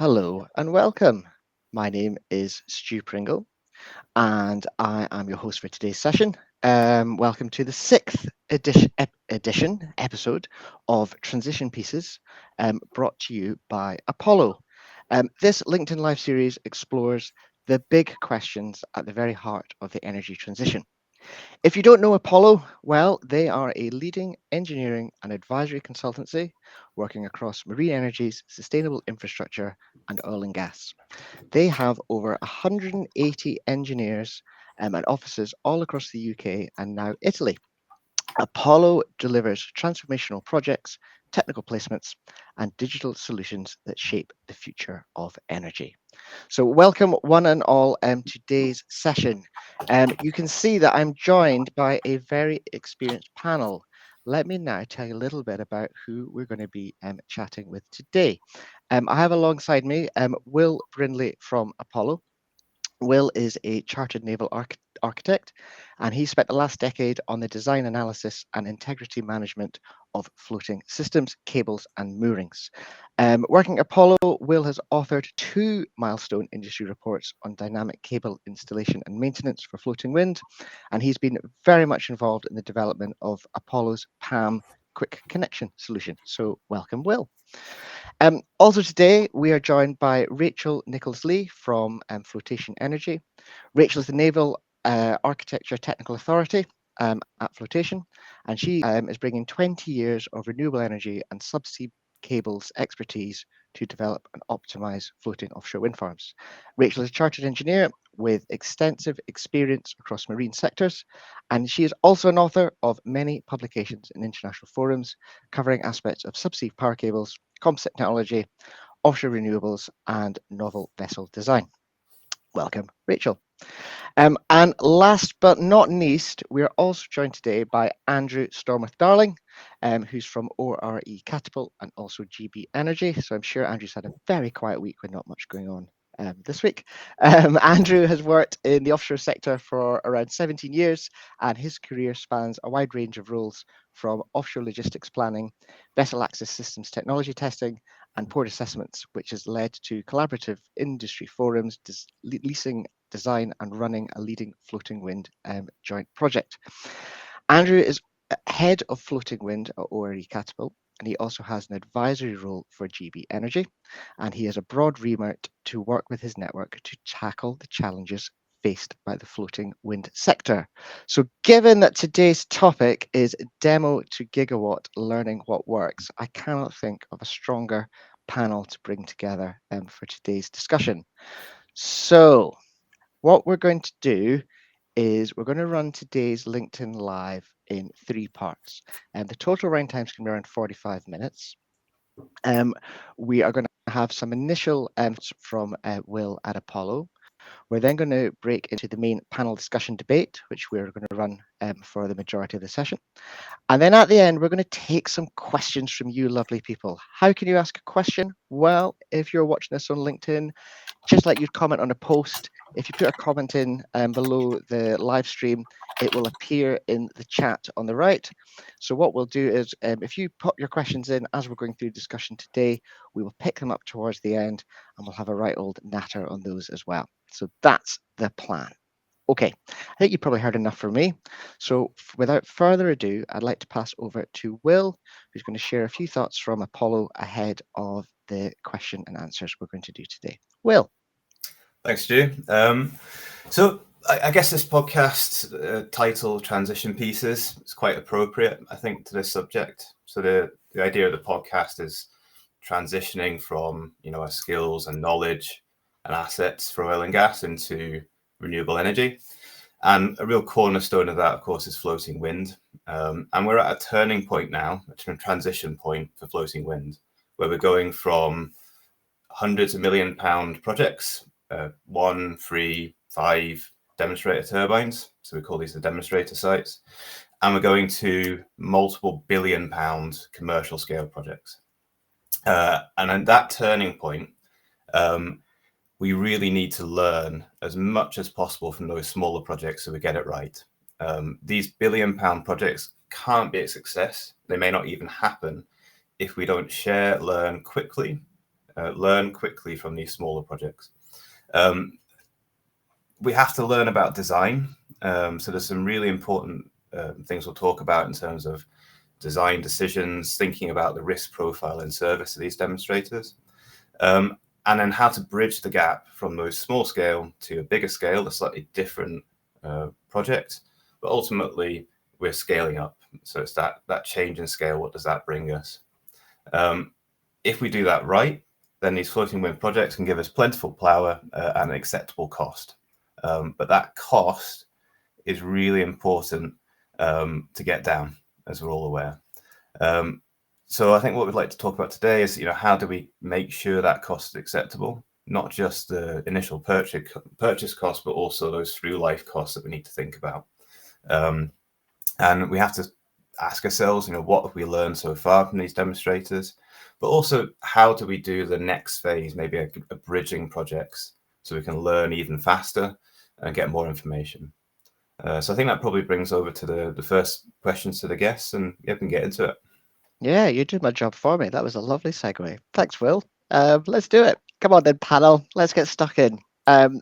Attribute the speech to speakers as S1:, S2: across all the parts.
S1: Hello and welcome. My name is Stu Pringle and I am your host for today's session. Welcome to the sixth edition episode of Transition Pieces brought to you by Apollo. This LinkedIn Live series explores the big questions at the very heart of the energy transition. If you don't know Apollo, well, they are a leading engineering and advisory consultancy working across marine energies, sustainable infrastructure, and oil and gas. They have over 180 engineers and offices all across the UK and now Italy. Apollo delivers transformational projects, technical placements, and digital solutions that shape the future of energy. So, welcome one and all to today's session. You can see that I'm joined by a very experienced panel. Let me now tell you a little bit about who we're going to be chatting with today. I have alongside me Will Brindley from Apollo. Will is a chartered naval architect, and he spent the last decade on the design, analysis, and integrity management of floating systems, cables, and moorings. Working at Apollo, Will has authored two milestone industry reports on dynamic cable installation and maintenance for floating wind, and he's been very much involved in the development of Apollo's PAM quick connection solution. So, welcome, Will. Also today, we are joined by Rachel Nichols-Lee from Flotation Energy. Rachel is the Naval Architecture Technical Authority at Flotation, and she is bringing 20 years of renewable energy and subsea cables expertise to develop and optimize floating offshore wind farms. Rachel is a chartered engineer with extensive experience across marine sectors, and she is also an author of many publications in international forums covering aspects of subsea power cables, composite technology, offshore renewables, and novel vessel design. Welcome, Rachel. And last but not least, we are also joined today by Andrew Stormouth-Darling, who's from ORE Catapult and also GB Energy. So I'm sure Andrew's had a very quiet week with not much going on this week. Andrew has worked in the offshore sector for around 17 years, and his career spans a wide range of roles from offshore logistics planning, vessel access systems technology testing, and port assessments, which has led to collaborative industry forums, leasing, design, and running a leading floating wind joint project. Andrew is head of floating wind at ORE Catapult, and he also has an advisory role for GB Energy, and he has a broad remit to work with his network to tackle the challenges faced by the floating wind sector. So given that today's topic is demo to gigawatt learning what works, I cannot think of a stronger panel to bring together for today's discussion. So what we're going to do is we're going to run today's LinkedIn Live in three parts. And the total running time is going to be around 45 minutes. We are going to have some initial from Will at Apollo. We're then going to break into the main panel discussion debate, which we're going to run for the majority of the session. And then at the end, we're going to take some questions from you lovely people. How can you ask a question? Well, if you're watching this on LinkedIn, just like you'd comment on a post, if you put a comment in below the live stream, it will appear in the chat on the right. So what we'll do is if you put your questions in as we're going through discussion today, we will pick them up towards the end and we'll have a right old natter on those as well. So that's the plan. Okay, I think you've probably heard enough from me. So without further ado, I'd like to pass over to Will, who's going to share a few thoughts from Apollo ahead of the question and answers we're going to do today. Will.
S2: Thanks, Stu. So I guess this podcast title, Transition Pieces, is quite appropriate, I think, to this subject. So the idea of the podcast is transitioning from, our skills and knowledge and assets for oil and gas into renewable energy. And a real cornerstone of that, of course, is floating wind. And we're at a turning point now, a transition point for floating wind, where we're going from hundreds of £1 million projects, 1, 3, 5 demonstrator turbines. So we call these the demonstrator sites. And we're going to multiple £1 billion commercial scale projects. And at that turning point, we really need to learn as much as possible from those smaller projects so we get it right. These £1 billion projects can't be a success. They may not even happen if we don't share, learn quickly, learn quickly from these smaller projects. We have to learn about design. So there's some really important things we'll talk about in terms of design decisions, thinking about the risk profile in service of these demonstrators, and then how to bridge the gap from those small scale to a bigger scale, a slightly different project. But ultimately, we're scaling up. So it's that change in scale. What does that bring us? If we do that right, then these floating wind projects can give us plentiful power at an acceptable cost. But that cost is really important to get down, as we're all aware. So I think what we'd like to talk about today is, how do we make sure that cost is acceptable? Not just the initial purchase cost, but also those through life costs that we need to think about. And we have to ask ourselves, what have we learned so far from these demonstrators? But also, how do we do the next phase, maybe a bridging projects, so we can learn even faster and get more information. So I think that probably brings over to the first questions to the guests, and we can get into it.
S1: Yeah, you did my job for me. That was a lovely segue. Thanks, Will. Let's do it. Come on then, panel. Let's get stuck in.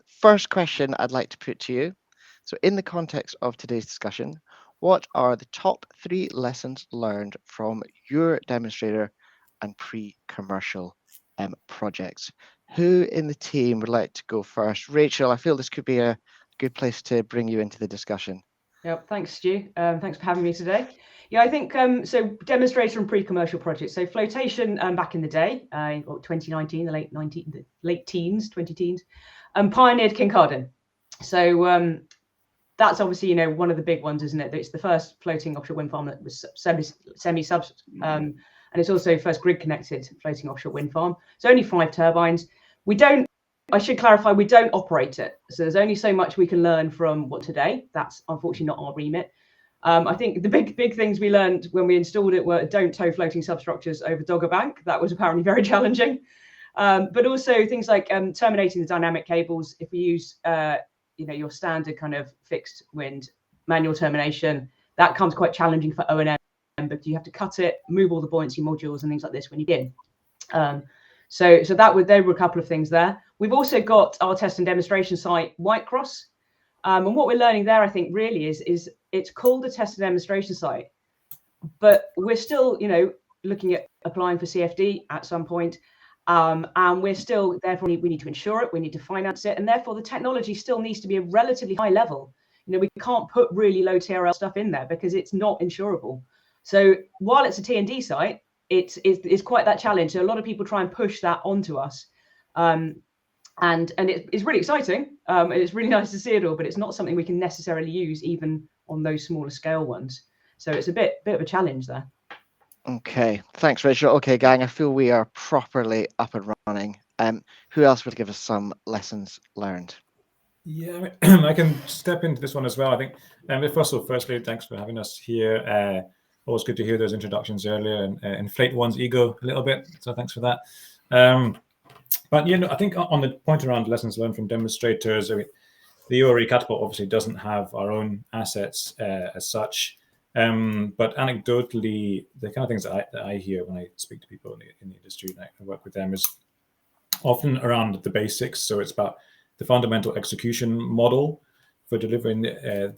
S1: First question I'd like to put to you. So in the context of today's discussion, what are the top 3 lessons learned from your demonstrator and pre-commercial projects? Who in the team would like to go first? Rachel, I feel this could be a good place to bring you into the discussion.
S3: Yep, thanks, Stu. Thanks for having me today. Yeah, I think so. Demonstrator and pre-commercial projects. So flotation back in the day, 2019, the late teens, 20 teens, pioneered Kincardine. So that's obviously one of the big ones, isn't it? It's the first floating offshore wind farm that was semi-sub, and it's also first grid-connected floating offshore wind farm. So only 5 turbines. I should clarify, we don't operate it. So there's only so much we can learn from what today. That's unfortunately not our remit. I think the big things we learned when we installed it were don't tow floating substructures over Dogger Bank. That was apparently very challenging. But also things like terminating the dynamic cables. If you use your standard kind of fixed wind manual termination, that comes quite challenging for O&M, but you have to cut it, move all the buoyancy modules and things like this when you begin. So there were a couple of things there. We've also got our test and demonstration site, Whitecross. And what we're learning there, I think, really is it's called a test and demonstration site, but we're still, looking at applying for CFD at some point. And we're still, therefore, we need to insure it, we need to finance it, and therefore the technology still needs to be a relatively high level. We can't put really low TRL stuff in there because it's not insurable. So while it's a T&D site, it's quite that challenge. So a lot of people try and push that onto us. And it's really exciting. It's really nice to see it all, but it's not something we can necessarily use even on those smaller scale ones. So it's a bit of a challenge there.
S1: Okay, thanks, Rachel. Okay, gang, I feel we are properly up and running. Who else would give us some lessons learned?
S4: Yeah, I can step into this one as well. I think, firstly, thanks for having us here. Always good to hear those introductions earlier and inflate one's ego a little bit. So thanks for that. But I think on the point around lessons learned from demonstrators, the URE Catapult obviously doesn't have our own assets as such. But anecdotally, the kind of things that I hear when I speak to people in the industry and I work with them is often around the basics. So it's about the fundamental execution model for delivering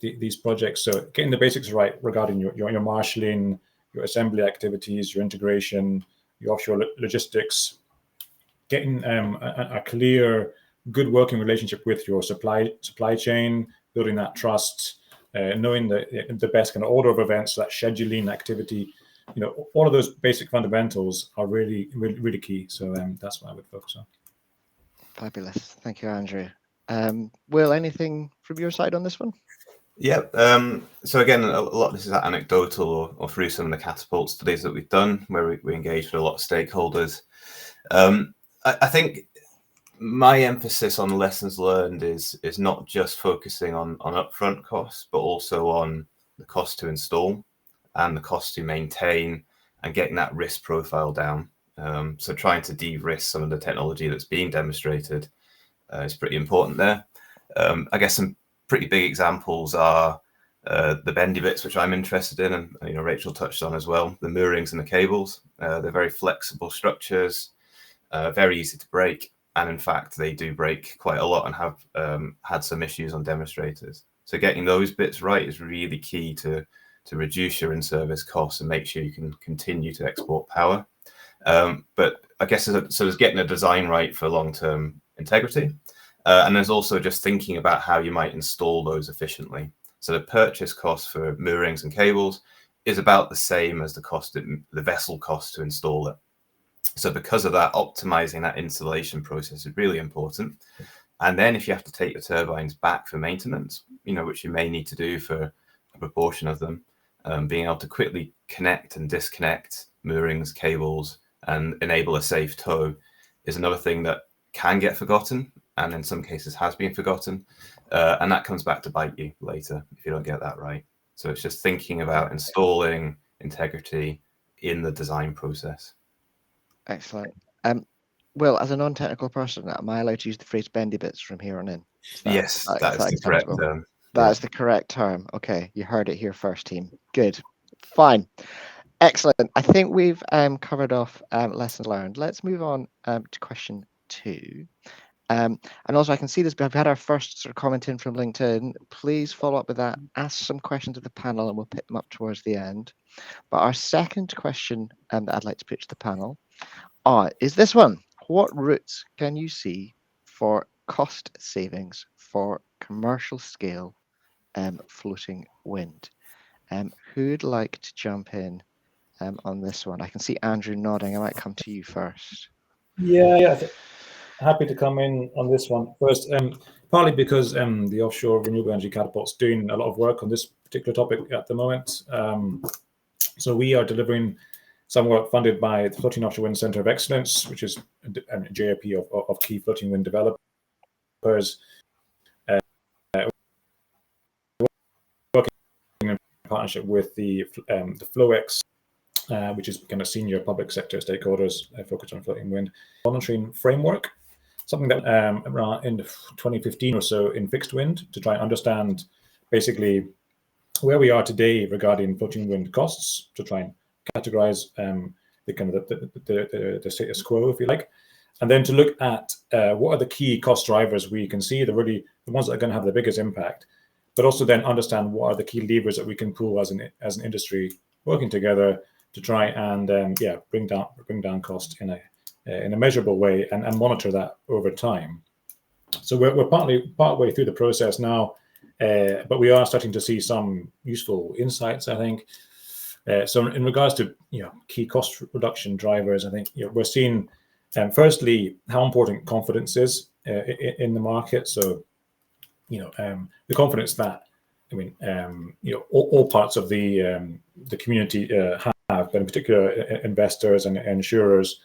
S4: these projects. So getting the basics right regarding your marshalling, your assembly activities, your integration, your offshore logistics, getting a clear, good working relationship with your supply chain, building that trust, knowing the best kind of order of events, that scheduling activity, all of those basic fundamentals are really, really, really key. So that's what I would focus on.
S1: Fabulous. Thank you, Andrew. Will, anything from your side on this one?
S2: Yeah. So again, a lot of this is anecdotal or through some of the catapult studies that we've done, where we engage with a lot of stakeholders. I think my emphasis on lessons learned is not just focusing on upfront costs, but also on the cost to install and the cost to maintain and getting that risk profile down. So trying to de-risk some of the technology that's being demonstrated is pretty important there. I guess some pretty big examples are the bendy bits, which I'm interested in, and Rachel touched on as well, the moorings and the cables. They're very flexible structures. very easy to break. And in fact, they do break quite a lot and have had some issues on demonstrators. So getting those bits right is really key to reduce your in-service costs and make sure you can continue to export power. But I guess so there's getting a design right for long-term integrity. And there's also just thinking about how you might install those efficiently. So the purchase cost for moorings and cables is about the same as the vessel cost to install it. So because of that, optimizing that installation process is really important. And then if you have to take the turbines back for maintenance, which you may need to do for a proportion of them, being able to quickly connect and disconnect moorings, cables, and enable a safe tow is another thing that can get forgotten, and in some cases has been forgotten. And that comes back to bite you later if you don't get that right. So it's just thinking about installing integrity in the design process.
S1: Excellent. Will, as a non-technical person, am I allowed to use the phrase bendy bits from here on in?
S2: Yes, that is the correct term.
S1: That is the correct term. Okay, you heard it here first, team. Good. Fine. Excellent. I think we've covered off lessons learned. Let's move on to question 2. And also, I can see this. We've had our first sort of comment in from LinkedIn. Please follow up with that. Ask some questions of the panel, and we'll pick them up towards the end. But our second question that I'd like to put to the panel is this one. What routes can you see for cost savings for commercial scale floating wind? Who'd like to jump in on this one? I can see Andrew nodding. I might come to you first.
S4: Yeah. Happy to come in on this one first, partly because the offshore renewable energy catapult's doing a lot of work on this particular topic at the moment. So we are delivering some work funded by the Floating Offshore Wind Centre of Excellence, which is a JRP of key floating wind developers, working in partnership with the FlowX, which is kind of senior public sector stakeholders focused on floating wind monitoring framework. Something that around in 2015 or so in fixed wind to try and understand basically where we are today regarding floating wind costs, to try and categorize the kind of the status quo, if you like, and then to look at what are the key cost drivers we can see, the ones that are going to have the biggest impact, but also then understand what are the key levers that we can pull as an industry working together to try and bring down cost in a measurable way and monitor that over time. So we're partway through the process now, but we are starting to see some useful insights, I think. So in regards to key cost reduction drivers, I think we're seeing firstly how important confidence is in the market. So the confidence that all parts of the community have, but in particular investors and insurers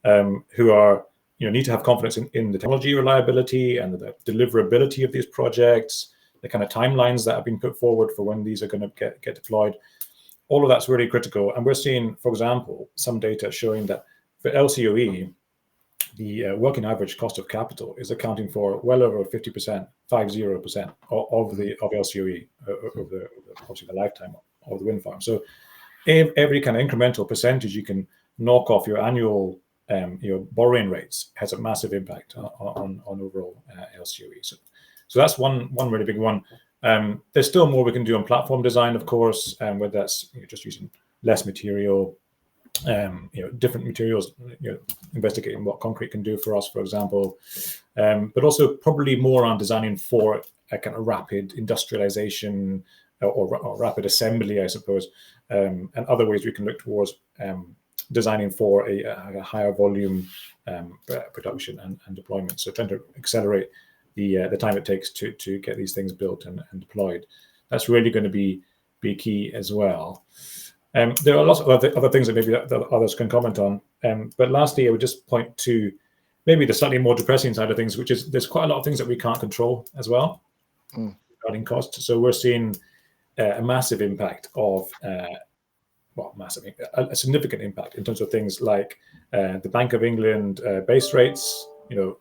S4: who are need to have confidence in the technology reliability and the deliverability of these projects, the kind of timelines that have been put forward for when these are going to get deployed. All of that's really critical. And we're seeing, for example, some data showing that for LCOE, the working average cost of capital is accounting for well over 50%, 50% of LCOE over obviously the lifetime of the wind farm. So every kind of incremental percentage you can knock off your annual borrowing rates has a massive impact on overall LCOE. So that's one really big one. There's still more we can do on platform design, of course, whether that's just using less material, different materials, investigating what concrete can do for us, for example, but also probably more on designing for a kind of rapid industrialization or rapid assembly, I suppose, and other ways we can look towards designing for a higher volume production and deployment. So trying to accelerate the time it takes to get these things built and deployed. That's really going to be key as well. There are lots of other things that maybe that others can comment on. But lastly, I would just point to maybe the slightly more depressing side of things, which is there's quite a lot of things that we can't control as well regarding cost. So we're seeing a massive impact of a significant impact in terms of things like the Bank of England base rates, the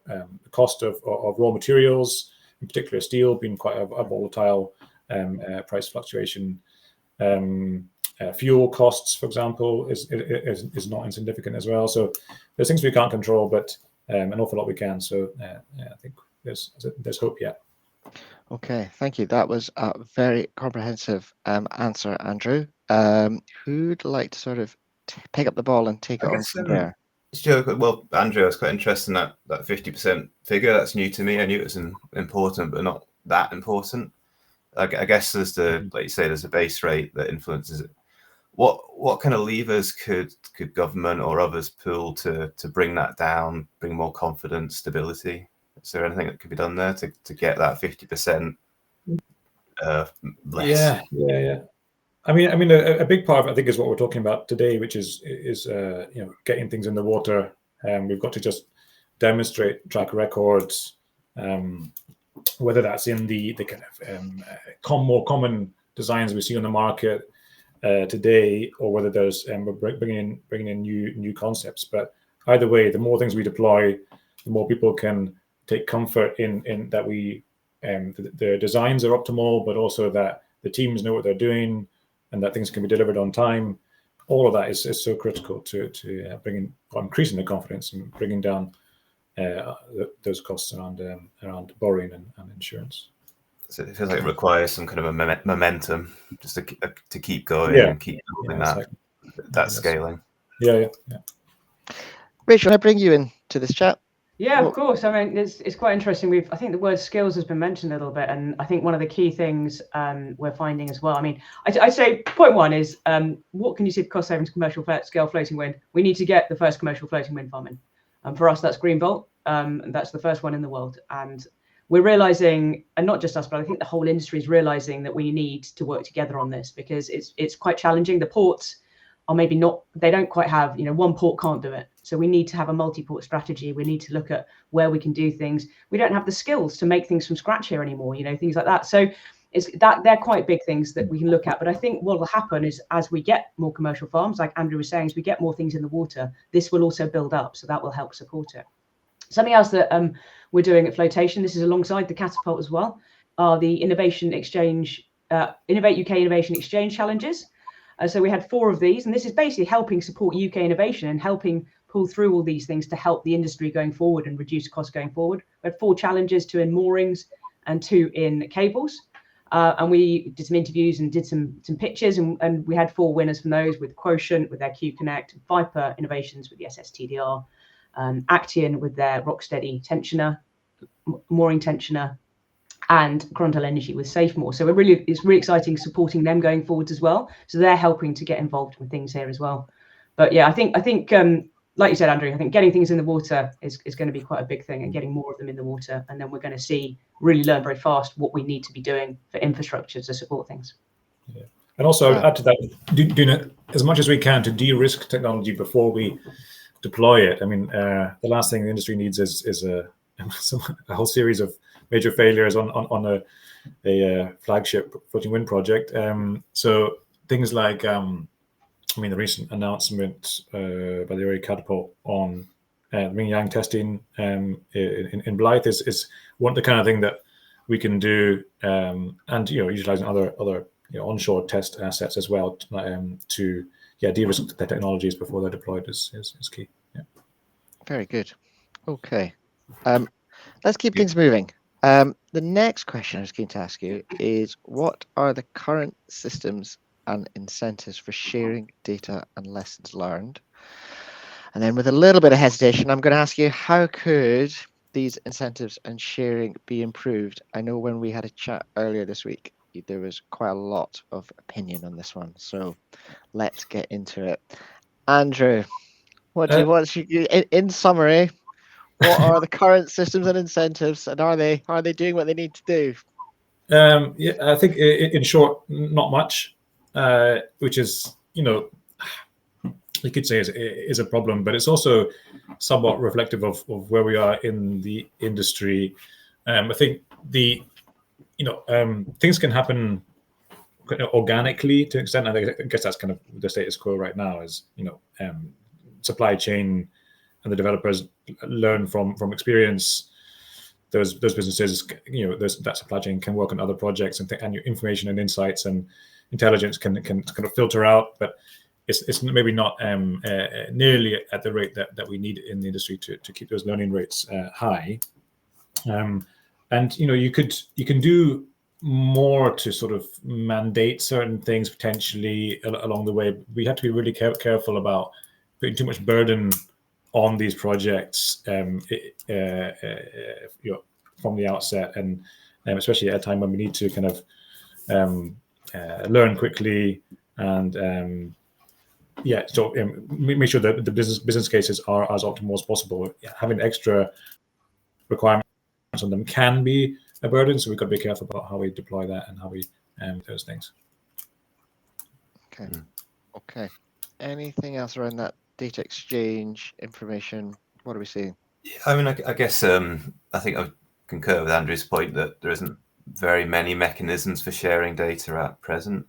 S4: cost of raw materials, in particular steel being quite a volatile price fluctuation, fuel costs, for example, is not insignificant as well. So there's things we can't control, but an awful lot we can. So I think there's hope yet.
S1: Okay, thank you. That was a very comprehensive answer, Andrew. Who'd like to sort of pick up the ball and take it on from there?
S2: Stuart, well, Andrew, I was quite interested in that 50% figure. That's new to me. I knew it was important, but not that important. I guess there's like you say, there's a base rate that influences it. What kind of levers could government or others pull to bring that down, bring more confidence, stability? Is there anything that could be done there to get that 50% less?
S4: Yeah. I mean, a big part of it, I think, is what we're talking about today, which is getting things in the water. We've got to just demonstrate track records, whether that's in the kind of more common designs we see on the market today, or whether there's we're bringing in new concepts. But either way, the more things we deploy, the more people can take comfort in that the designs are optimal, but also that the teams know what they're doing and that things can be delivered on time. All of that is so critical to increasing the confidence and bringing down those costs around borrowing and insurance.
S2: So it feels like it requires some kind of a momentum just to keep going and keep building that scaling.
S4: Yeah.
S1: Rachel, can I bring you into this chat?
S3: Yeah, of course. I mean, it's quite interesting. I think the word skills has been mentioned a little bit, and I think one of the key things we're finding as well. I mean, I'd say point one is what can you see for cost savings commercial scale floating wind? We need to get the first commercial floating wind farm in. For us, that's Greenbolt. That's the first one in the world, and we're realizing, and not just us, but I think the whole industry is realizing that we need to work together on this because it's quite challenging. The ports are maybe not, they don't quite have, one port can't do it. So we need to have a multi-port strategy. We need to look at where we can do things. We don't have the skills to make things from scratch here anymore, things like that. So they're quite big things that we can look at. But I think what will happen is as we get more commercial farms, like Andrew was saying, as we get more things in the water, this will also build up. So that will help support it. Something else that we're doing at Flotation, this is alongside the Catapult as well, are the Innovation Exchange, Innovate UK Innovation Exchange Challenges. So we had 4 of these, and this is basically helping support UK innovation and helping pull through all these things to help the industry going forward and reduce costs going forward. We had 4 challenges, 2 in moorings and 2 in cables. And we did some interviews and did some pitches, and we had 4 winners from those with Quotient, with their Q Connect, Viper Innovations with the SSTDR, Actian with their Rocksteady tensioner, mooring tensioner, and Crondell Energy with SafeMoor. So it's really exciting supporting them going forwards as well. So they're helping to get involved with things here as well. But yeah, I think like you said, Andrew, I think getting things in the water is going to be quite a big thing, and getting more of them in the water, and then we're going to really learn very fast what we need to be doing for infrastructure to support things.
S4: Yeah. And also add to that, doing as much as we can to de-risk technology before we deploy it. I mean, the last thing the industry needs is a whole series of major failures on a flagship floating wind project. So things like, the recent announcement by the Area Catapult on Yin Yang testing in Blythe is one the kind of thing that we can do, and utilizing other onshore test assets as well to de-risk the technologies before they're deployed is key. Yeah.
S1: Very good. Okay. Let's keep things moving. The next question I was keen to ask you is, what are the current systems and incentives for sharing data and lessons learned? And then with a little bit of hesitation, I'm going to ask you, how could these incentives and sharing be improved? I know when we had a chat earlier this week, there was quite a lot of opinion on this one. So let's get into it. Andrew, in summary, what are the current systems and incentives, and are they doing what they need to do?
S4: I think in short, not much, which is, you could say is a problem, but it's also somewhat reflective of where we are in the industry. I think things can happen organically to an extent. I guess that's kind of the status quo right now, is supply chain and the developers learn from experience, those businesses, that supply chain can work on other projects, and your information and insights and intelligence can kind of filter out, but it's maybe not nearly at the rate that we need in the industry to keep those learning rates high. And you can do more to sort of mandate certain things potentially along the way. We have to be really careful about putting too much burden on these projects from the outset, and especially at a time when we need to kind of learn quickly and make sure that the business cases are as optimal as possible. Having extra requirements on them can be a burden, so we've got to be careful about how we deploy that and how we those things.
S1: Okay. Anything else around that data exchange information? What are we seeing?
S2: Yeah, I mean, I guess I think I concur with Andrew's point that there isn't very many mechanisms for sharing data at present.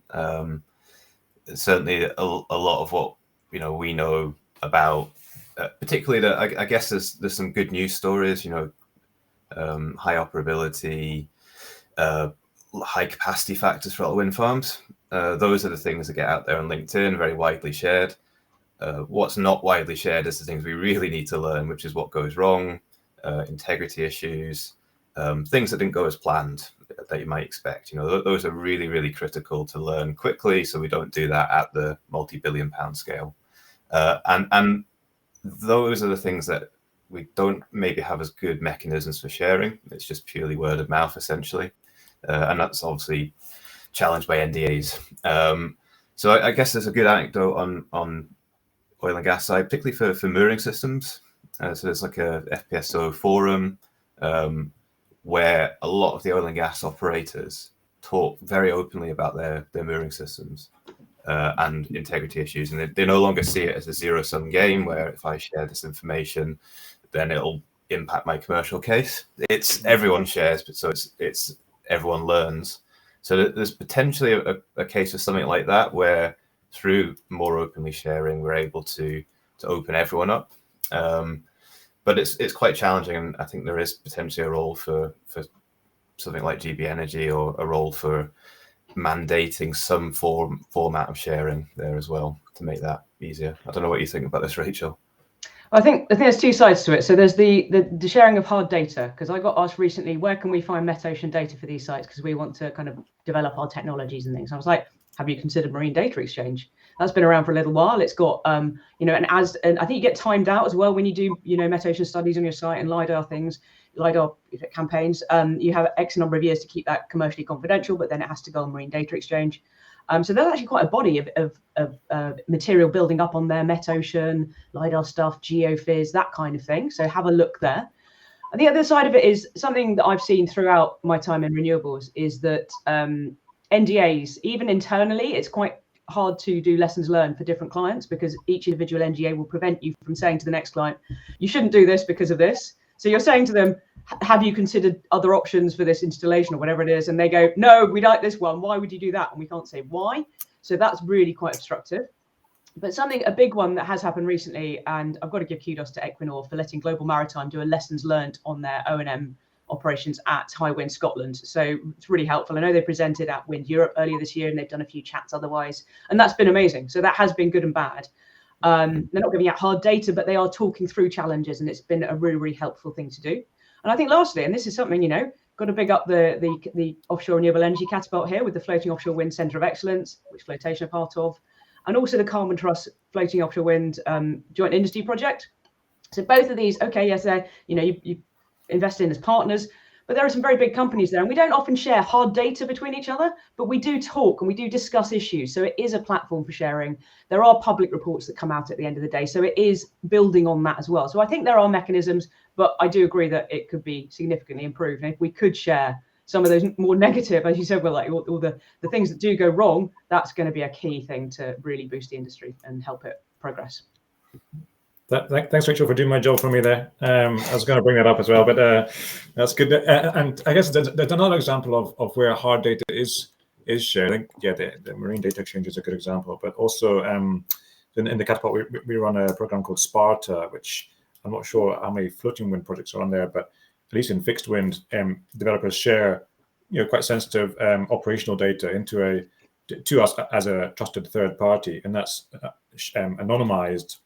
S2: Certainly, a lot of what we know about, particularly that I guess there's some good news stories. High operability, high capacity factors for all wind farms. Those are the things that get out there on LinkedIn, very widely shared. What's not widely shared is the things we really need to learn, which is what goes wrong, integrity issues, things that didn't go as planned that you might expect. Those are really, really critical to learn quickly, so we don't do that at the multi-billion-pound scale. And those are the things that we don't maybe have as good mechanisms for sharing. It's just purely word of mouth, essentially. And that's obviously challenged by NDAs. So I guess there's a good anecdote on oil and gas side, particularly for mooring systems. So there's like a FPSO forum where a lot of the oil and gas operators talk very openly about their mooring systems and integrity issues. And they no longer see it as a zero-sum game where if I share this information, then it'll impact my commercial case. It's everyone shares, but so it's everyone learns. So there's potentially a case of something like that where through more openly sharing, we're able to open everyone up. But it's quite challenging, and I think there is potentially a role for something like GB Energy, or a role for mandating some format of sharing there as well to make that easier. I don't know what you think about this, Rachel.
S3: I think there's two sides to it. So there's the sharing of hard data, because I got asked recently, where can we find metocean data for these sites? Because we want to kind of develop our technologies and things. I was like, have you considered marine data exchange? That's been around for a little while. It's got, and I think you get timed out as well when you do, metocean studies on your site and LiDAR campaigns. You have X number of years to keep that commercially confidential, but then it has to go on marine data exchange. So there's actually quite a body of material building up on there, metocean, LiDAR stuff, geophys, that kind of thing. So have a look there. And the other side of it is something that I've seen throughout my time in renewables is that NDAs, even internally, it's quite hard to do lessons learned for different clients, because each individual NDA will prevent you from saying to the next client, you shouldn't do this because of this. So you're saying to them, have you considered other options for this installation or whatever it is? And they go, no, we like this one. Why would you do that? And we can't say why. So that's really quite obstructive. But a big one that has happened recently, and I've got to give kudos to Equinor for letting Global Maritime do a lessons learned on their O&M operations at High Wind Scotland. So it's really helpful. I know they presented at Wind Europe earlier this year, and they've done a few chats otherwise, and that's been amazing. So that has been good and bad. They're not giving out hard data, but they are talking through challenges, and it's been a really, really helpful thing to do. And I think lastly, and this is something, got to big up the offshore renewable energy catapult here with the Floating Offshore Wind Centre of Excellence, which Flotation are part of, and also the Carmen Truss Floating Offshore Wind Joint Industry Project. So both of these, okay, yes, you invest in as partners, but there are some very big companies there, and we don't often share hard data between each other, but we do talk and we do discuss issues. So it is a platform for sharing. There are public reports that come out at the end of the day. So it is building on that as well. So I think there are mechanisms, but I do agree that it could be significantly improved. And if we could share some of those more negative, as you said, well, like all the things that do go wrong, that's going to be a key thing to really boost the industry and help it progress.
S4: Thanks, Rachel, for doing my job for me there. I was going to bring that up as well, but that's good. And I guess there's another example of where hard data is shared. I think, the marine data exchange is a good example, but also in the Catapult, we run a program called Sparta, which I'm not sure how many floating wind projects are on there, but at least in fixed wind, developers share quite sensitive operational data to us as a trusted third party, and that's anonymized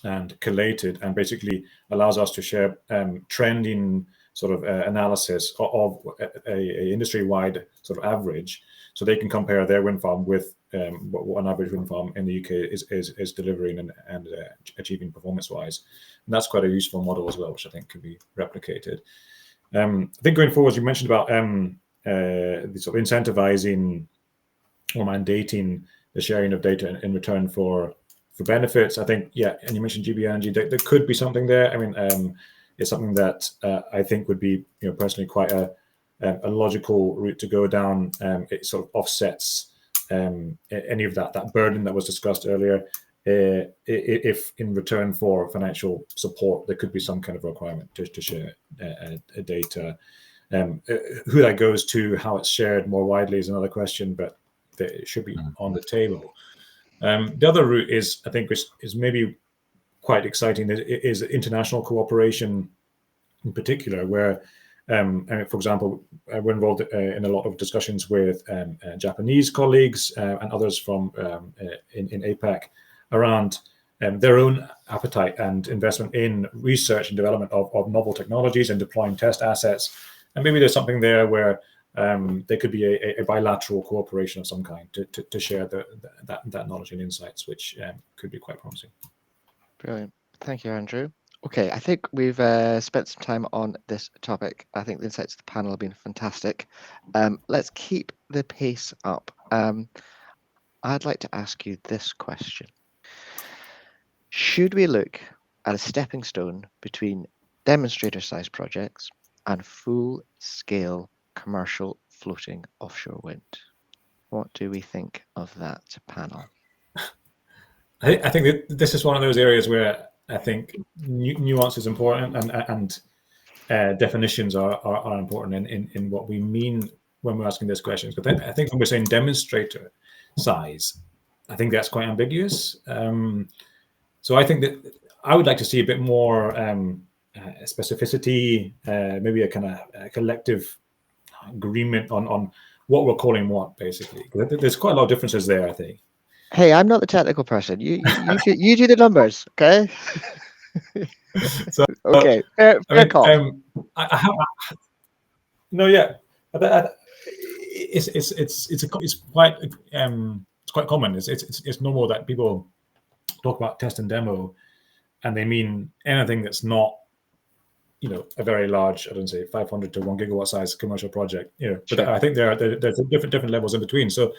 S4: and collated, and basically allows us to share trending sort of analysis of a industry-wide sort of average, so they can compare their wind farm with what an average wind farm in the UK is delivering and achieving performance-wise. And that's quite a useful model as well, which I think could be replicated. I think going forward, you mentioned about the sort of incentivizing or mandating the sharing of data in return for benefits. I think, yeah, and you mentioned GB Energy, there could be something there. I mean, it's something that I think would be, personally quite a logical route to go down. It sort of offsets any of that burden that was discussed earlier. If in return for financial support, there could be some kind of requirement to share data. Who that goes to, how it's shared more widely is another question, but it should be on the table. The other route is, I think, is maybe quite exciting, is international cooperation in particular, where, for example, we're involved in a lot of discussions with Japanese colleagues and others from in APAC around their own appetite and investment in research and development of novel technologies and deploying test assets. And maybe there's something there where there could be a bilateral cooperation of some kind to share that knowledge and insights, which could be quite promising.
S1: Brilliant. Thank you, Andrew. Okay, I think we've spent some time on this topic. I think the insights of the panel have been fantastic. Let's keep the pace up. I'd like to ask you this question. Should we look at a stepping stone between demonstrator-sized projects and full-scale commercial floating offshore wind? What do we think of that, panel?
S4: I think that this is one of those areas where I think nuance is important, and definitions are important in what we mean when we're asking these questions. But I think when we're saying demonstrator size, I think that's quite ambiguous. So I think that I would like to see a bit more specificity, maybe a kind of collective agreement on what we're calling what, basically. There's quite a lot of differences there, I think.
S1: Hey, I'm not the technical person. You do the numbers, okay?
S4: So,
S1: okay, fair call.
S4: It's quite common. It's normal that people talk about test and demo, and they mean anything that's not, a very large, I don't say 500 to 1 gigawatt size commercial project. But
S1: Sure.
S4: I think there's different levels in between. So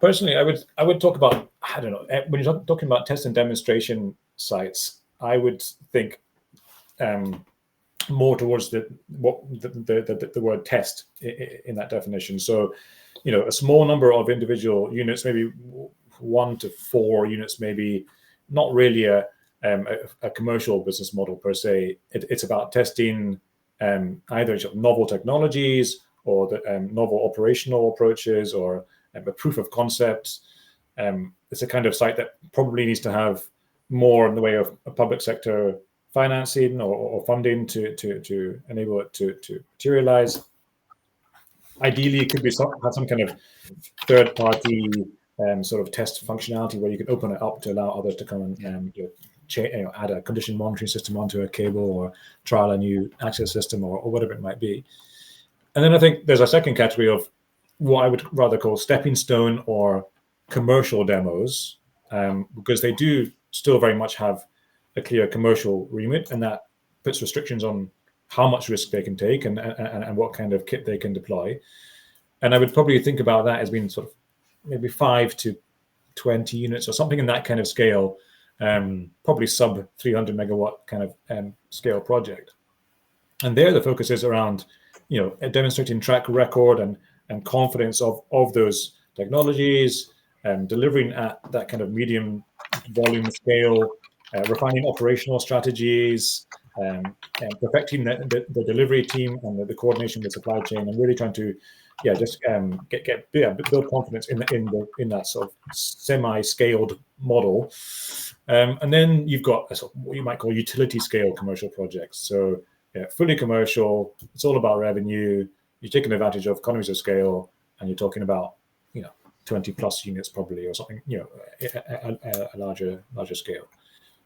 S4: personally, I would talk about, I don't know, when you're talking about test and demonstration sites, I would think more towards the word test in that definition. So, a small number of individual units, maybe 1 to 4 units, maybe not really a commercial business model per se. It's about testing either novel technologies or the novel operational approaches, or a proof of concept. It's a kind of site that probably needs to have more in the way of a public sector financing or funding to enable it to materialize. Ideally, it could be have some kind of third-party sort of test functionality where you can open it up to allow others to come and add a condition monitoring system onto a cable, or trial a new access system, or whatever it might be. And then I think there's a second category of what I would rather call stepping stone or commercial demos, because they do still very much have a clear commercial remit, and that puts restrictions on how much risk they can take and what kind of kit they can deploy. And I would probably think about that as being sort of maybe 5 to 20 units or something in that kind of scale, probably sub 300 megawatt kind of scale project. And there the focus is around, demonstrating track record and confidence of those technologies, delivering at that kind of medium volume scale, refining operational strategies, perfecting the delivery team and the coordination with the supply chain, and really trying to build confidence in that sort of semi-scaled model. And then you've got what you might call utility scale commercial projects. So fully commercial. It's all about revenue. You're taking advantage of economies of scale, and you're talking about 20 plus units probably, or something, a larger scale.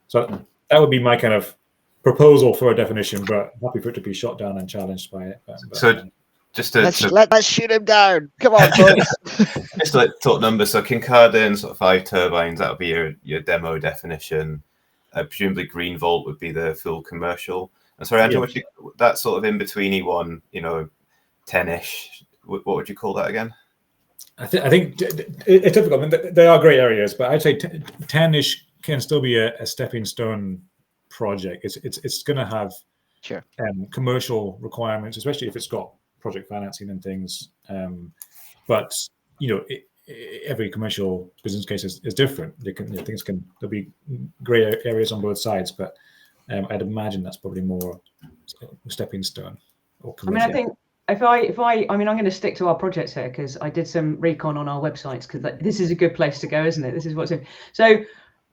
S4: So that would be my kind of proposal for a definition, but happy for it to be shot down and challenged by it.
S2: So just to
S1: let's shoot him down. Come on, folks.
S2: just to talk numbers. So Kincardine, sort of 5 turbines. That would be your demo definition. Presumably Greenvolt would be the full commercial. And sorry, Andrew, that sort of in betweeny one, 10-ish. What would you call that again?
S4: I think it's difficult. I mean, there are grey areas, but I'd say 10-ish can still be a stepping stone project. It's going to have commercial requirements, especially if it's got project financing and things. But every commercial business case is different. There'll be grey areas on both sides, but I'd imagine that's probably more stepping stone.
S3: I mean, I think I'm going to stick to our projects here because I did some recon on our websites because this is a good place to go, isn't it? This is what's in. So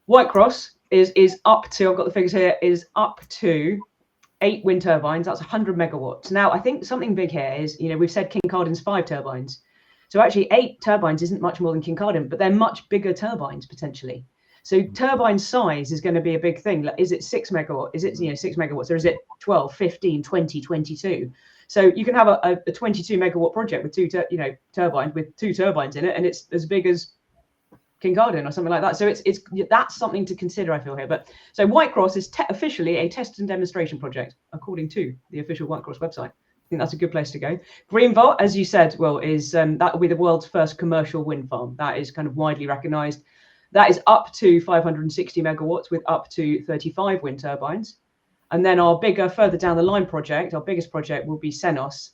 S3: Whitecross is up to, I've got the figures here, is up to 8 wind turbines. That's 100 megawatts. Now, I think something big here is, we've said Kincardine's 5 turbines. So actually 8 turbines isn't much more than Kincardine, but they're much bigger turbines potentially. So turbine size is going to be a big thing. Like, is it 6 megawatt? Is it 6 megawatts, or is it 12, 15, 20, 22? So you can have a 22 megawatt project with 2 turbines with 2 turbines in it, and it's as big as Kincardine or something like that. So that's something to consider, I feel here. But so Whitecross is officially a test and demonstration project according to the official Whitecross website. I think that's a good place to go. Greenvolt, as you said, Will, is that will be the world's first commercial wind farm. That is kind of widely recognised. That is up to 560 megawatts with up to 35 wind turbines. And then our bigger, further down the line project, our biggest project will be Senos,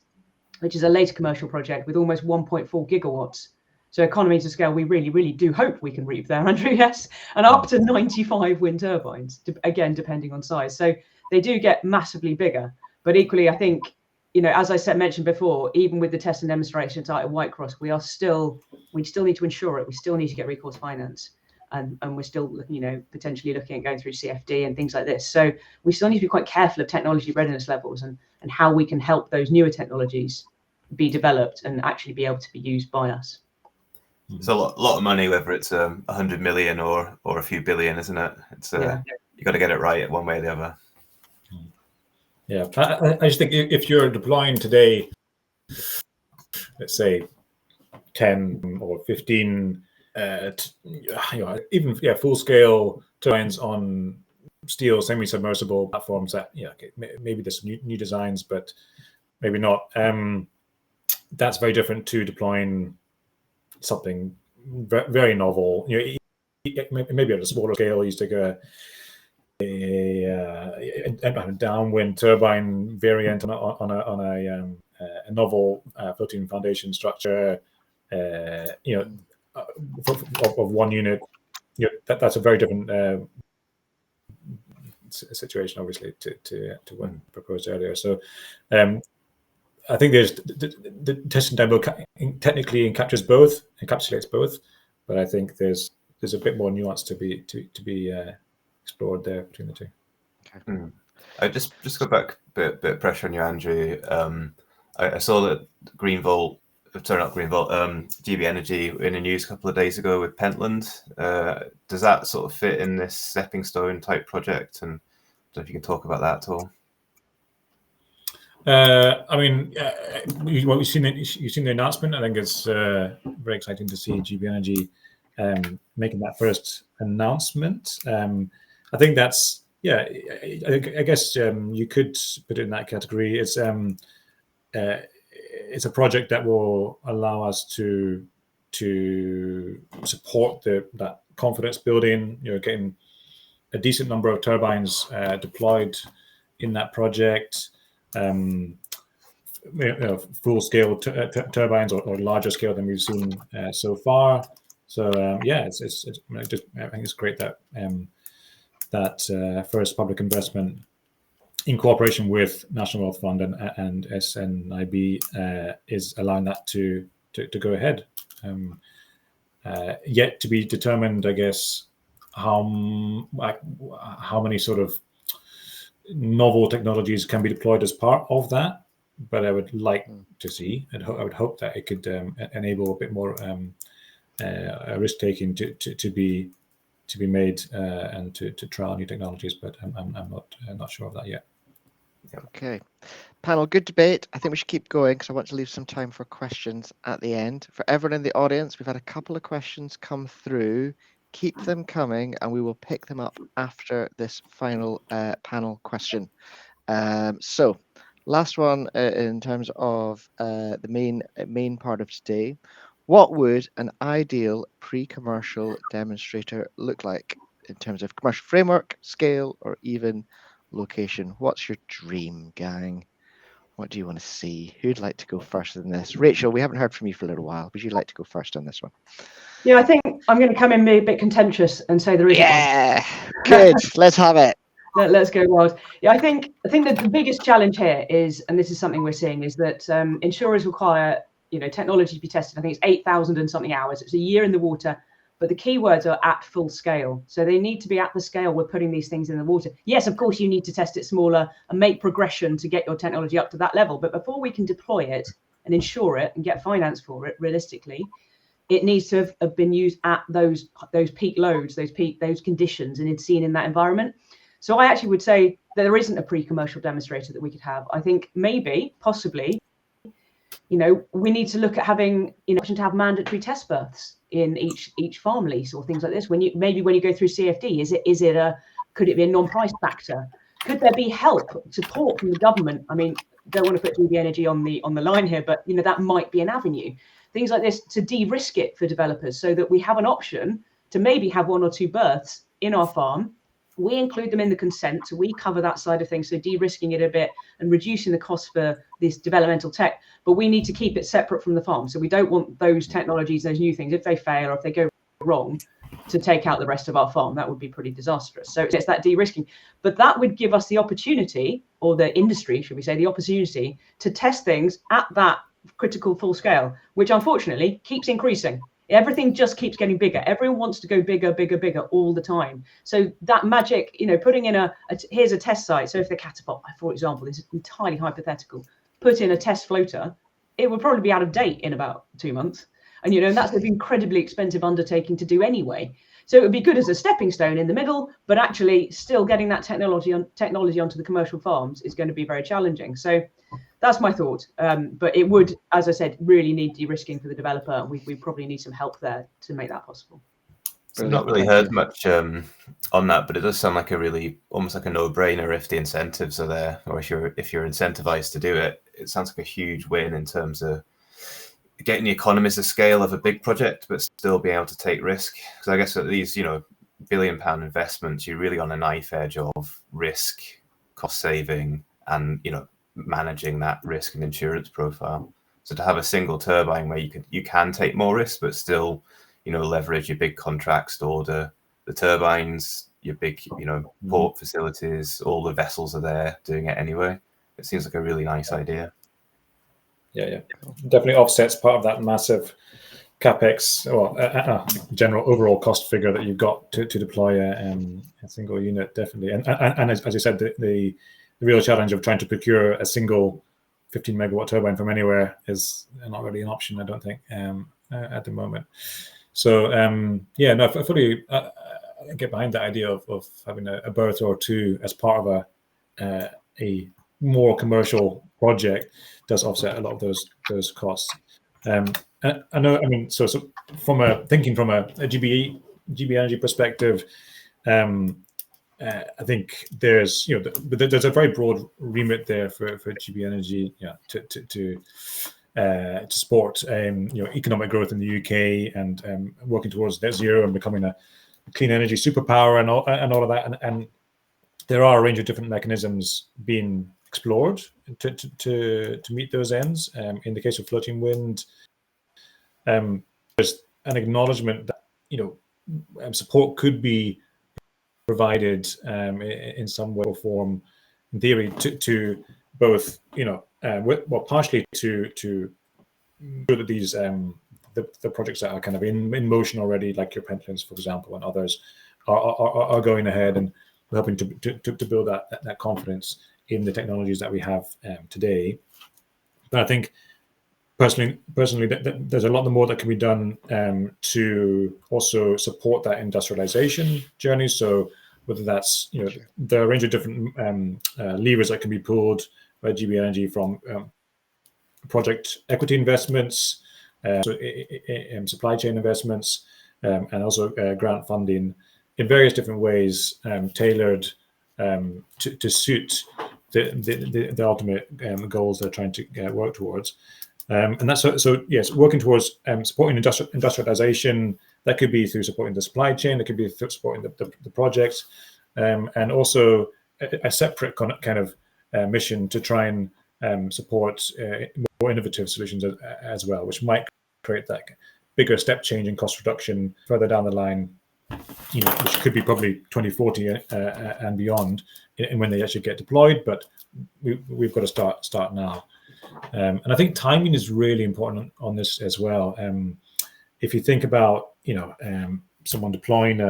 S3: which is a later commercial project with almost 1.4 gigawatts. So economies of scale, we really, really do hope we can reap there, Andrew, yes. And up to 95 wind turbines, again, depending on size. So they do get massively bigger. But equally, I think, as I mentioned before, even with the test and demonstration site at Whitecross, we still need to ensure it. We still need to get recourse finance. And we're still, potentially looking at going through CFD and things like this. So we still need to be quite careful of technology readiness levels and how we can help those newer technologies be developed and actually be able to be used by us.
S2: It's a lot of money, whether it's 100 million or a few billion, isn't it? It's you got to get it right one way or the other.
S4: Yeah, I just think if you're deploying today, let's say 10 or 15. Even full scale turbines on steel semi-submersible platforms that maybe there's new designs, but maybe not. That's very different to deploying something very novel. Maybe at a smaller scale, you take a downwind turbine variant on a novel floating foundation structure. Of one unit, that's a very different situation, obviously, to what proposed earlier. So, I think there's the test and demo technically encapsulates both, but I think there's a bit more nuance to be explored there between the two.
S2: Okay. I just go back a bit of pressure on you, Andrew. I saw that GB Energy in the news a couple of days ago with Pentland. Does that sort of fit in this stepping stone type project? And I don't know if you can talk about that at all.
S4: I mean, you've seen the announcement. I think it's very exciting to see GB Energy making that first announcement. I think that's I guess you could put it in that category. It's a project that will allow us to support that confidence building. Getting a decent number of turbines deployed in that project. Full scale turbines or larger scale than we've seen so far. So I think it's great that that first public investment in cooperation with National Wealth Fund and SNIB is allowing that to go ahead. Yet to be determined, I guess, how many sort of novel technologies can be deployed as part of that. But I would like to see, and I would hope that it could enable a bit more risk taking to be made and to trial new technologies. But I'm not sure of that yet.
S1: Okay. Panel, good debate. I think we should keep going because I want to leave some time for questions at the end. For everyone in the audience, we've had a couple of questions come through. Keep them coming and we will pick them up after this final panel question. So last one in terms of the main part of today. What would an ideal pre-commercial demonstrator look like in terms of commercial framework, scale, or even location? What's your dream, gang? What do you want to see? Who'd like to go first in this? Rachel, we haven't heard from you for a little while. Would you like to go first on this one?
S3: Yeah, I think I'm going to come in a bit contentious and say there isn't one.
S1: Yeah, good. Let's have it.
S3: Let's go wild. Yeah, I think that the biggest challenge here is, and this is something we're seeing, is that insurers require technology to be tested. I think it's 8,000 and something hours. It's a year in the water, but the keywords are at full scale. So they need to be at the scale we're putting these things in the water. Yes, of course, you need to test it smaller and make progression to get your technology up to that level. But before we can deploy it and insure it and get finance for it, realistically, it needs to have been used at those peak loads, those conditions, and it's seen in that environment. So I actually would say that there isn't a pre-commercial demonstrator that we could have. I think maybe, possibly, we need to look at having, option to have mandatory test berths in each farm lease or things like this. When you go through CFD, could it be a non-price factor? Could there be support from the government? I mean, don't want to put DB Energy on the line here, but that might be an avenue. Things like this to de-risk it for developers, so that we have an option to maybe have 1 or 2 berths in our farm. We include them in the consent, so we cover that side of things, so de-risking it a bit and reducing the cost for this developmental tech. But we need to keep it separate from the farm, so we don't want those technologies, those new things, if they fail or if they go wrong, to take out the rest of our farm. That would be pretty disastrous. So it's that de-risking, but that would give us the opportunity, or the industry, should we say, the opportunity to test things at that critical full scale, which unfortunately keeps increasing. Everything just keeps getting bigger. Everyone wants to go bigger, bigger, bigger all the time. So that magic, putting in here's a test site. So if the catapult, for example, this is entirely hypothetical, put in a test floater, it would probably be out of date in about 2 months. And, and that's an incredibly expensive undertaking to do anyway. So it would be good as a stepping stone in the middle, but actually still getting that technology onto the commercial farms is going to be very challenging. So that's my thought. But it would, as I said, really need de-risking for the developer. And we probably need some help there to make that possible.
S2: So I've not really heard much on that, but it does sound like almost like a no-brainer if the incentives are there, or if you're incentivized to do it. It sounds like a huge win in terms of getting the economies of scale of a big project, but still being able to take risk. Because I guess at these, £1 billion investments, you're really on a knife edge of risk, cost saving, and managing that risk and insurance profile. So to have a single turbine where you can take more risk, but still, leverage your big contracts to order the turbines, your big, port facilities, all the vessels are there doing it anyway. It seems like a really nice idea.
S4: Yeah, definitely offsets part of that massive capex or general overall cost figure that you've got to deploy a single unit, definitely. And as you said, the real challenge of trying to procure a single 15 megawatt turbine from anywhere is not really an option, I don't think, at the moment. So I fully get behind the idea of having a berth or 2 as part of a more commercial project. Does offset a lot of those costs. I know. I mean, so from a GB Energy perspective, I think there's there's a very broad remit there for GB Energy, to support economic growth in the UK and working towards net zero and becoming a clean energy superpower and all of that. And there are a range of different mechanisms being explored to meet those ends. In the case of floating wind, there's an acknowledgement that support could be provided in some way or form, in theory, to both partially to ensure that these the projects that are kind of in motion already, like your Pentlands, for example, and others, are going ahead, and we're hoping to build that confidence in the technologies that we have today. But I think personally, there's a lot more that can be done to also support that industrialization journey. So whether that's, there are a range of different levers that can be pulled by GB Energy, from project equity investments, supply chain investments, and also grant funding in various different ways, tailored to suit the ultimate goals they're trying to work towards. And that's so yes, working towards supporting industrialization. That could be through supporting the supply chain. It could be through supporting the projects, and also a separate kind of mission to try and support more innovative solutions as well, which might create that bigger step change in cost reduction further down the line, which could be probably 2040 and beyond, and when they actually get deployed. But we've got to start now. And I think timing is really important on this as well. If you think about, someone deploying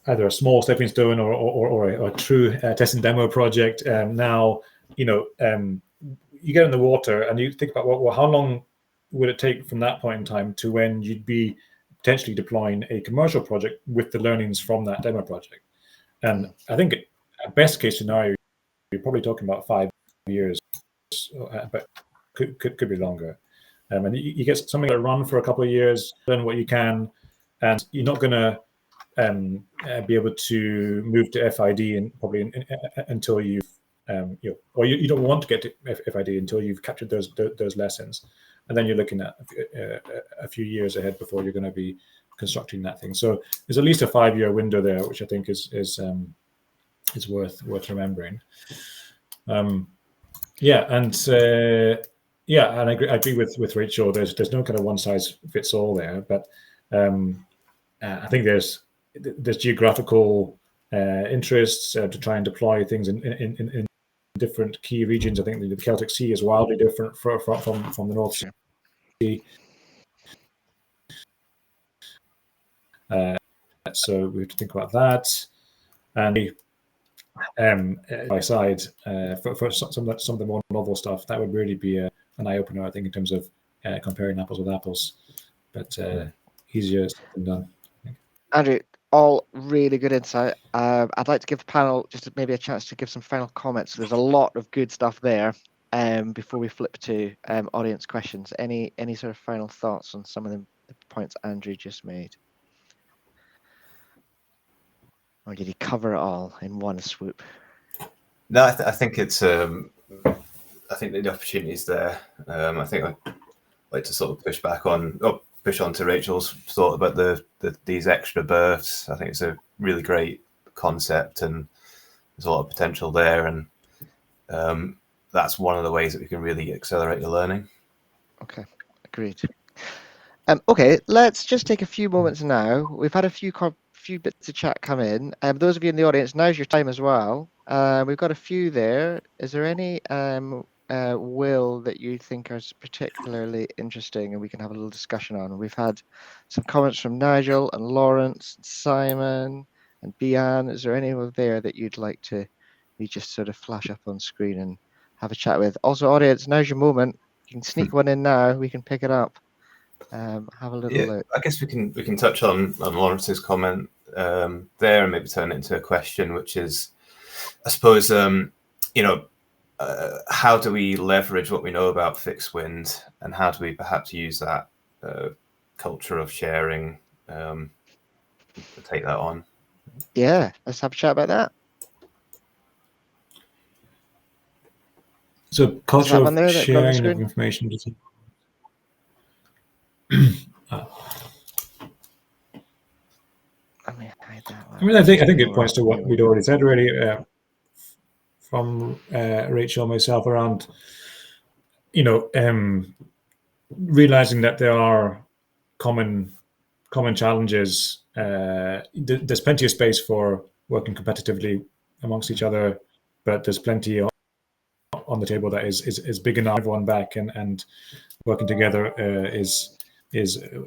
S4: either a small stepping stone or a true test and demo project, now, you get in the water and you think about, well, how long would it take from that point in time to when you'd be potentially deploying a commercial project with the learnings from that demo project? And I think at best case scenario, you're probably talking about 5 years, but could be longer. And you get something to run for a couple of years, learn what you can, and you're not going to be able to move to FID until you've or you don't want to get to FID until you've captured those lessons, and then you're looking at a few years ahead before you're going to be constructing that thing. So there's at least a 5-year window there, which I think is worth remembering. And I agree with Rachel. There's no kind of one size fits all there, but I think there's geographical interests to try and deploy things in different key regions. I think the Celtic Sea is wildly different from the North Sea. So we have to think about that. And by side, for some of the more novel stuff, that would really be an eye opener, I think, in terms of comparing apples with apples. But easier said than done.
S1: Andrew, all really good insight. I'd like to give the panel just maybe a chance to give some final comments. There's a lot of good stuff there. Before we flip to audience questions, any sort of final thoughts on some of the points Andrew just made? Or did he cover it all in one swoop?
S2: No, I think it's. I think the opportunity is there. I think I'd like to sort of push on to Rachel's thought about these extra berths. I think it's a really great concept, and there's a lot of potential there, and that's one of the ways that we can really accelerate the learning.
S1: Okay, agreed. Okay, let's just take a few moments now. We've had a few bits of chat come in. Those of you in the audience, now's your time as well. We've got a few there. Is there any Will that you think are particularly interesting and we can have a little discussion on? We've had some comments from Nigel and Lawrence, and Simon and Bian. Is there anyone there that you'd like to just sort of flash up on screen and have a chat with? Also, audience, now's your moment. You can sneak one in now. We can pick it up. Have a little look.
S2: I guess we can touch on Lawrence's comment there and maybe turn it into a question, which is, I suppose, how do we leverage what we know about fixed wind, and how do we perhaps use that culture of sharing to take that on?
S1: Yeah, let's have a chat about that.
S4: So culture of sharing of information. I think it points to what we'd already said already from Rachel and myself around, realizing that there are common challenges. There's plenty of space for working competitively amongst each other, but there's plenty on the table that is big enough, everyone back, and working together is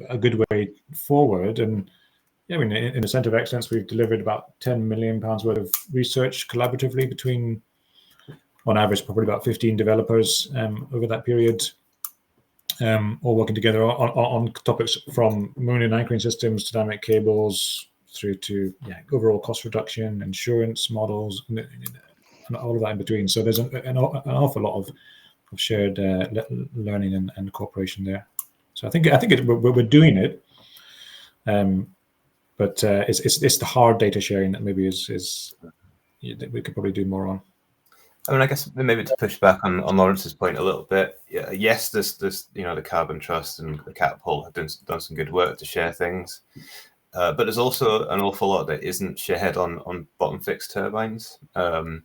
S4: a good way forward. And yeah, I mean, in the Centre of Excellence, we've delivered about £10 million worth of research collaboratively between, on average, probably about 15 developers over that period, all working together on topics from moon and anchoring systems, dynamic cables, through to overall cost reduction, insurance models, and all of that in between. So there's an awful lot of shared learning and cooperation there. So I think we're doing it. But it's the hard data sharing that maybe that we could probably do more on.
S2: I mean, I guess maybe to push back on Lawrence's point a little bit. Yeah, yes, there's the Carbon Trust and the Catapult have done some good work to share things, but there's also an awful lot that isn't shared on bottom fixed turbines. I'm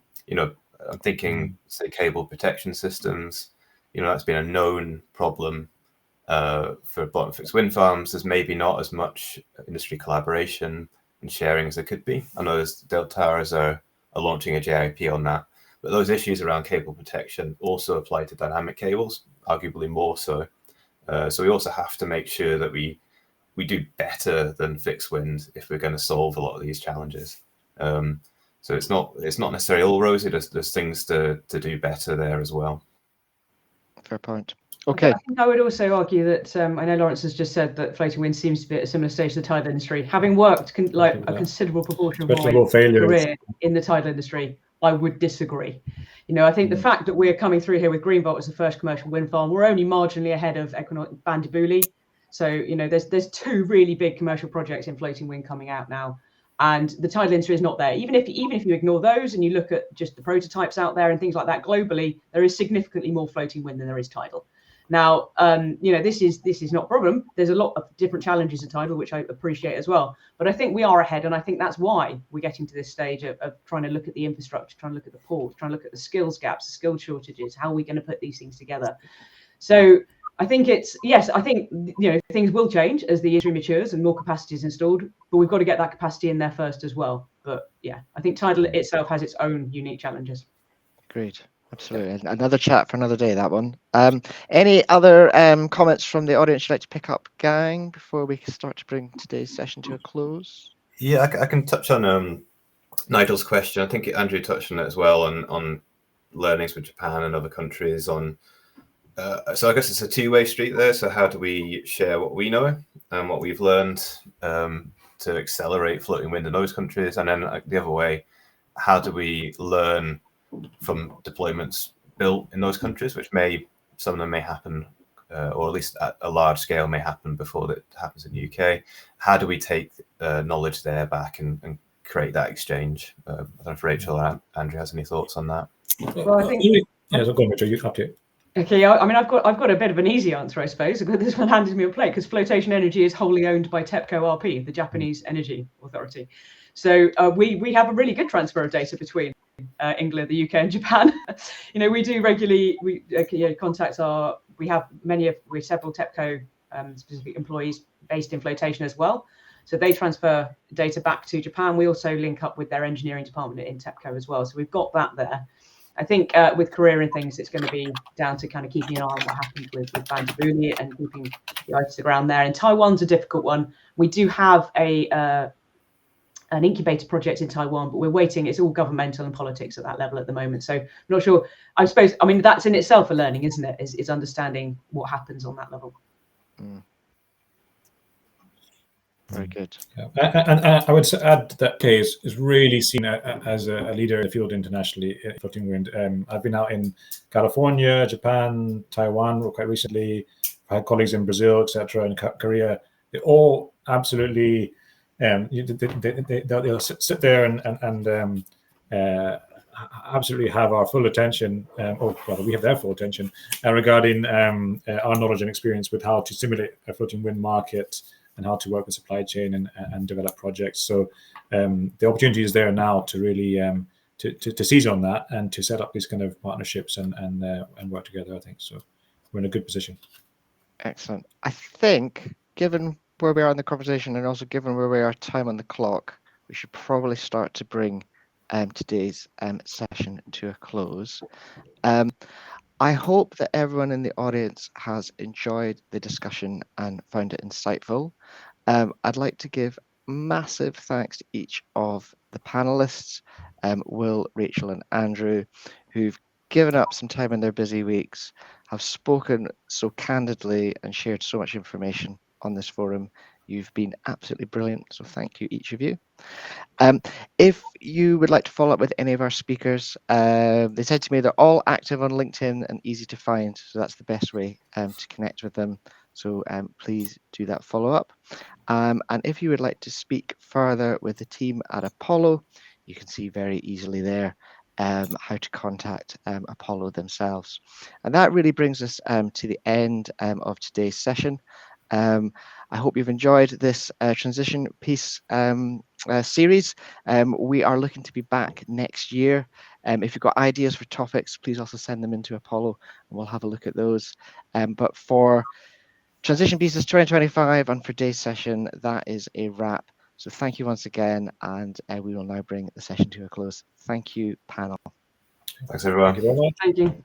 S2: thinking, say, cable protection systems. That's been a known problem for bottom fixed wind farms. There's maybe not as much industry collaboration and sharing as there could be. I know Delta Towers are launching a JIP on that, but those issues around cable protection also apply to dynamic cables, arguably more so. So we also have to make sure that we do better than fixed wind if we're going to solve a lot of these challenges. So it's not necessarily all rosy. There's things to do better there as well.
S1: Fair point. Okay.
S3: I think I would also argue that I know Lawrence has just said that floating wind seems to be at a similar stage to the tidal industry. Having worked a considerable proportion of my career in the tidal industry, I would disagree. I think the fact that we're coming through here with Greenvolt as the first commercial wind farm, we're only marginally ahead of Bandibuli. So there's two really big commercial projects in floating wind coming out now, and the tidal industry is not there. Even if you ignore those and you look at just the prototypes out there and things like that globally, there is significantly more floating wind than there is tidal. Now, this is not a problem. There's a lot of different challenges at tidal, which I appreciate as well. But I think we are ahead, and I think that's why we're getting to this stage of trying to look at the infrastructure, trying to look at the ports, trying to look at the skills gaps, the skill shortages, how are we going to put these things together. So I think things will change as the industry matures and more capacity is installed, but we've got to get that capacity in there first as well. But yeah, I think tidal itself has its own unique challenges.
S1: Great. Absolutely. Another chat for another day, that one. Any other comments from the audience you'd like to pick up, gang, before we start to bring today's session to a close?
S2: Yeah, I can touch on Nigel's question. I think Andrew touched on it as well on learnings with Japan and other countries. So I guess it's a two-way street there. So how do we share what we know and what we've learned to accelerate floating wind in those countries? And then the other way, how do we learn from deployments built in those countries, which some of them may happen, or at least at a large scale may happen before that happens in the UK. How do we take knowledge there back and create that exchange? I don't know if Rachel or Andrew has any thoughts on that.
S3: Well, I think
S4: so go on, Rachel, you up to it.
S3: Okay, I mean, I've got a bit of an easy answer, I suppose. I've got this one handed to me on plate because flotation energy is wholly owned by TEPCO RP, the Japanese Energy Authority. So we have a really good transfer of data between England, the UK, and Japan. We do regularly. We contact we have several TEPCO specific employees based in flotation as well. So they transfer data back to Japan. We also link up with their engineering department in TEPCO as well. So we've got that there. I think with career and things, it's going to be down to kind of keeping an eye on what happens with Bandibuli and keeping the eye to the ground there. And Taiwan's a difficult one. We do have an incubator project in Taiwan, but we're waiting. It's all governmental and politics at that level at the moment. So I'm not sure. I suppose, I mean, that's in itself a learning, isn't it? Is understanding what happens on that level.
S1: Very good.
S4: Yeah. And I would add that Kay is really seen as a leader in the field internationally in floating wind. I've been out in California, Japan, Taiwan quite recently. I had colleagues in Brazil, etc., and Korea. They all absolutely they'll sit there and absolutely have our full attention, or rather, we have their full attention regarding our knowledge and experience with how to simulate a floating wind market and how to work with supply chain and develop projects. So the opportunity is there now to really to seize on that and to set up these kind of partnerships and work together, I think. So we're in a good position.
S1: Excellent. I think, given where we are in the conversation and also given where we are time on the clock, we should probably start to bring today's session to a close. I hope that everyone in the audience has enjoyed the discussion and found it insightful. I'd like to give massive thanks to each of the panelists, Will, Rachel, and Andrew, who've given up some time in their busy weeks, have spoken so candidly and shared so much information on this forum. You've been absolutely brilliant, so thank you, each of you. If you would like to follow up with any of our speakers, they said to me they're all active on LinkedIn and easy to find, so that's the best way to connect with them. So please do that follow up. And if you would like to speak further with the team at Apollo, you can see very easily there how to contact Apollo themselves. And that really brings us to the end of today's session. I hope you've enjoyed this transition piece series. We are looking to be back next year. If you've got ideas for topics, please also send them into Apollo and we'll have a look at those. But for Transition Pieces 2025 and for today's session, that is a wrap. So thank you once again, and we will now bring the session to a close. Thank you, panel.
S2: Thanks, everyone.
S4: Thank you very much.
S3: Thank you.